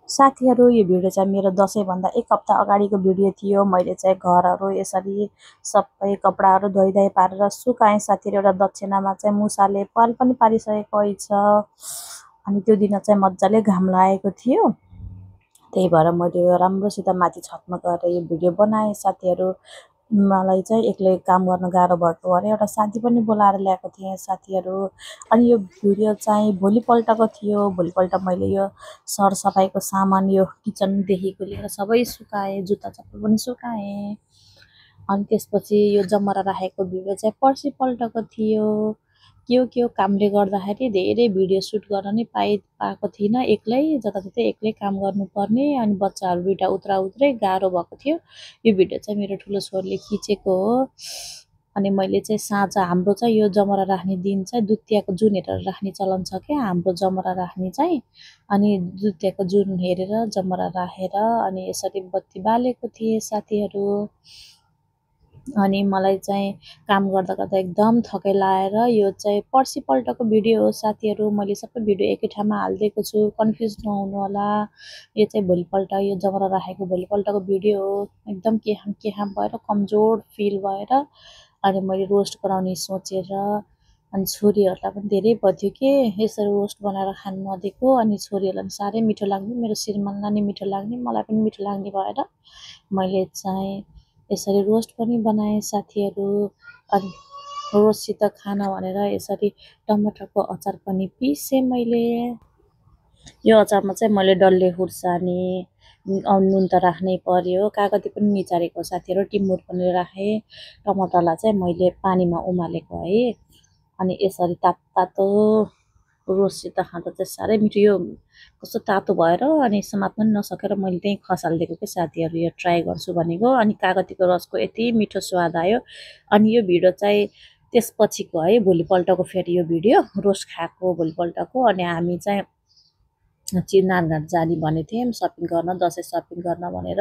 साथीहरु यो भिडियो चाहिँ मेरो दशैं भन्दा एक हप्ता अगाडिको भिडियो थियो। मैले चाहिँ घरहरु यसरी सबै कपडाहरु धोइधाइ पारेर सुकाएँ। साथीहरु एउटा दक्षिणामा चाहिँ मुसाले पाल पनि पारिसकेको छ। अनि त्यो दिन चाहिँ मज्जाले घाम लागेको थियो। त्यही भएर मैले राम्रोसित माथि छतमा गएर यो भिडियो बनाएँ। साथीहरु मलाई चाहिँ एक्लै काम गर्न गाह्रो भएको भएर एउटा साथी पनि बोलाएर ल्याएको थिएँ साथीहरु। अनि यो भिडियो चाहिँ भोलिपल्टको थियो। भोलिपल्ट मैले यो सरसफाइको सामान यो किचनदेखिको लिएर सबै सुकाएँ, जुत्ता चप्पल पनि सुकाएँ। अनि त्यसपछि यो जमरा राखेको भिडियो चाहिँ पर्सिपल्टको थियो। के हो कामले गर्दाखेरि धेरै भिडियो सुट गर्न नै पाएको थिइनँ। एक्लै जताततै एक्लै काम गर्नुपर्ने अनि बच्चाहरु दुईटा उत्रै गाह्रो भएको थियो। यो भिडियो चाहिँ मेरो ठुलो छोरीले खिचेको हो। अनि मैले चाहिँ साँझ हाम्रो चाहिँ यो जमरा राख्ने दिन चाहिँ दुतियाको जुन हेरेर राख्ने चलन छ के हाम्रो जमरा राख्ने चाहिँ। अनि दुतियाको जुन हेरेर जमरा राखेर अनि यसरी बत्ती बालेको थिएँ साथीहरु। अनि मलाई चाहिँ काम गर्दा गर्दा एकदम थकाइ लागेर यो चाहिँ पर्सिपल्टको भिडियो हो साथीहरु। मैले सबै भिडियो एकै ठाउँमा हाल्दिएको छु, कन्फ्युज नहुनु होला। यो चाहिँ भोलिपल्ट यो जमरा राखेको भोलिपल्टको भिडियो हो। एकदम के भएर कमजोर फिल भएर अनि मैले रोस्ट गराउने सोचेर अनि छोरीहरुलाई पनि धेरै बध्यो के यसरी रोस्ट बनाएर खान नदिएको। अनि छोरीहरुलाई पनि साह्रै मिठो लाग्ने, मेरो श्रीमानलाई नि मिठो लाग्ने, मलाई पनि मिठो लाग्ने भएर मैले चाहिँ यसरी रोस्ट पनि बनाएँ साथीहरु। अनि रोस्टसित खान भनेर यसरी टमाटरको अचार पनि पिसे मैले। यो अचारमा चाहिँ मैले डल्ले खुर्सानी नुन त राख्नै पर्यो, कागती पनि निचारेको साथीहरु, टिमुर पनि राखे। टमाटरलाई चाहिँ मैले पानीमा उमालेको है। अनि यसरी तातो रोस्टसित खाँदा चाहिँ साह्रै मिठो। यो कस्तो तातो भएर अनि समात्न पनि नसकेर मैले त्यही खसालिदिएको के साथीहरु, यो ट्राई गर्छु भनेको। अनि कागतीको रसको यति मिठो स्वाद आयो। अनि यो भिडियो चाहिँ त्यसपछिको है, भोलिपल्टको फेरि यो भिडियो रोस्ट खाएको भोलिपल्टको। अनि हामी चाहिँ नानघाट जाने भनेको थियौँ सपिङ गर्न, दशैं सपिङ गर्न भनेर।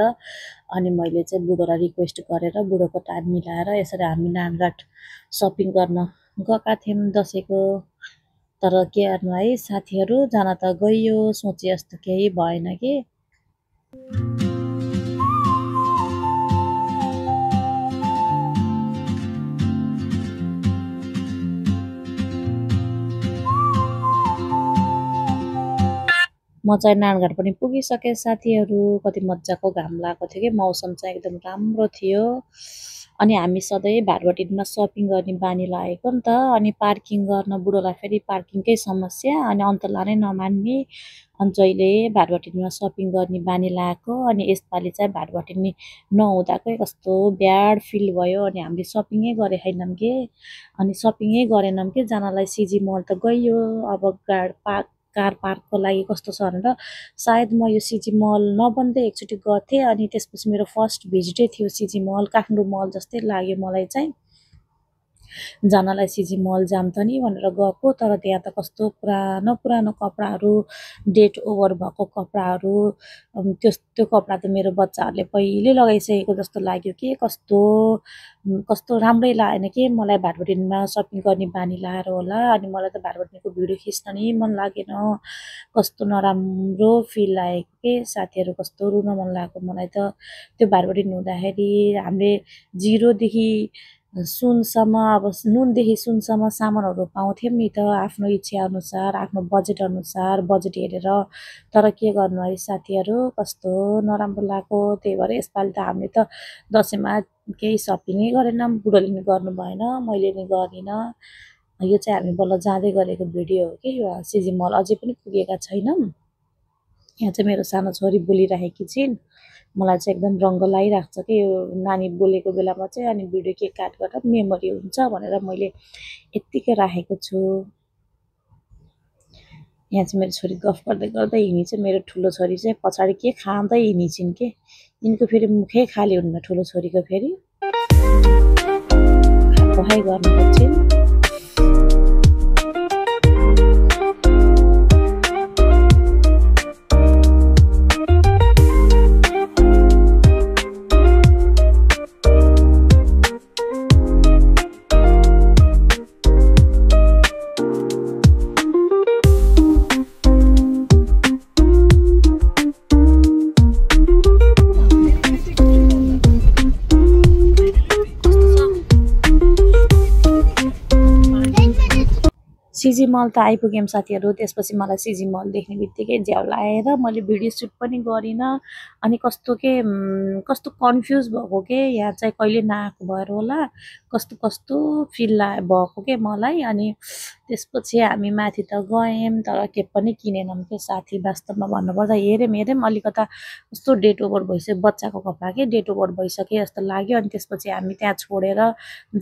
अनि मैले चाहिँ बुढोलाई रिक्वेस्ट गरेर बुढोको टाइम मिलाएर यसरी हामी नानघाट सपिङ गर्न गएका थियौँ दशैंको। तर के गर्नु है साथीहरु, जान त गइयो, सोचे जस्तो केही भएन के। म चाहिँ नानघाट पनि पुगिसके साथीहरु। कति मज्जाको घाम लागेको थियो के, मौसम चाहिँ एकदम राम्रो थियो। अनि हामी सधैँ भाटबटिनमा सपिङ गर्ने बानी लागेको नि त। अनि पार्किङ गर्न बुढोलाई फेरि पार्किङकै समस्या, अनि अन्तलाई नै नमान्ने। अनि जहिले भाटबटिनमा सपिङ गर्ने बानी लागेको। अनि यसपालि चाहिँ भाटबटिनी नहुँदाकै कस्तो ब्याड फिल भयो। अनि हामीले सपिङै गरे छैनौँ के। अनि सपिङै गरेनौँ के, जानलाई सिजी मल त गइयो। अब कार पार्कको लागि कस्तो छ भनेर सायद म यो सिजी मल नबन्दै एकचोटि गथे। अनि त्यसपछि मेरो फर्स्ट भिजिटै थियो सिजी मल। काठमाडौँ मल जस्तै लाग्यो मलाई चाहिँ। जानलाई सिजी मल जाम त नि भनेर गएको, तर त्यहाँ त कस्तो पुरानो कपडाहरु, डेट ओभर भएको कपडाहरु, त्यो कपडा त मेरो बच्चाहरुले पहिले लगाइसकेको जस्तो लाग्यो के। कस्तो राम्रै लागेन के। मलाई भाटबटिनमा सपिङ गर्ने बानी लाएर होला। अनि मलाई त भाटबटिनीको भिडियो खिच्न नि मन लागेन। कस्तो नराम्रो फिल लागेको के साथीहरु, कस्तो रुन मन लागेको मलाई त। त्यो भाटबटिनी हुँदाखेरि हामीले 0 देखि सुनसम्म, अब नुनदेखि सुनसम्म सामानहरु पाउँथ्यौं नि त, आफ्नो इच्छा अनुसार, आफ्नो बजेट अनुसार, बजेट हेरेर। तर के गर्नु है साथीहरु, कस्तो नराम्रो लाग्यो। त्यही भएर यसपालि त हामीले त दशैंमा केही सपिङै गरेनौं। बुढोले नि गर्नु भएन, मैले नि गरिन। यो चाहिँ हामी बल्ल जाँदै गरेको भिडियो हो कि। यो सिजी मल अझै पनि पुगेका छैनौं। यहाँ चाहिँ मेरो सानो छोरी बोलिराखेकी छिन्। मलाई चाहिँ एकदम रंग लागिरहेको छ कि यो नानी बोलेको बेलामा चाहिँ। अनि भिडियो के काट गरेर मेमोरी हुन्छ भनेर मैले यतिकै राखेको छु। यहाँ चाहिँ मेरो छोरी गफ गर्दै गर्दै हिँडिन्छ। मेरो ठुलो छोरी चाहिँ पछाडि के खाँदै हिँडिन्छिन् के। यिनको फेरि मुखै खाली हुन्न ठुलो छोरीको फेरि। खाइ गर्नु पर्छिन्। सिजी मल त आइपुग्यौँ साथीहरू। त्यसपछि मलाई सिजी मल देख्ने बित्तिकै झ्याउ लाएर मैले भिडियो सुट पनि गरिनँ। अनि कस्तो के कस्तो कन्फ्युज भएको के यहाँ चाहिँ कहिले नआएको भएर होला, कस्तो कस्तो फिल भएको के मलाई। अनि त्यसपछि हामी माथि त गयौँ तर के पनि किनेनौँ के साथी। वास्तवमा भन्नुपर्दा हेरौँ अलिकता कस्तो डेट ओभर भइसक्यो, बच्चाको कपडा के डेट ओभर भइसक्यो जस्तो लाग्यो। अनि त्यसपछि हामी त्यहाँ छोडेर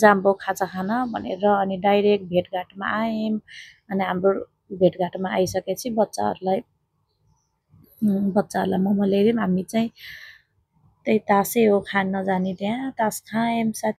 जाम्बो खाजा खान भनेर अनि डाइरेक्ट भेटघाटमा आयौँ। अनि हाम्रो भेटघाटमा आइसकेपछि बच्चाहरूलाई मोमो ल्याइदियौँ। हामी चाहिँ त्यही तासै हो खान जाने, त्यहाँ तास खायौँ साथी।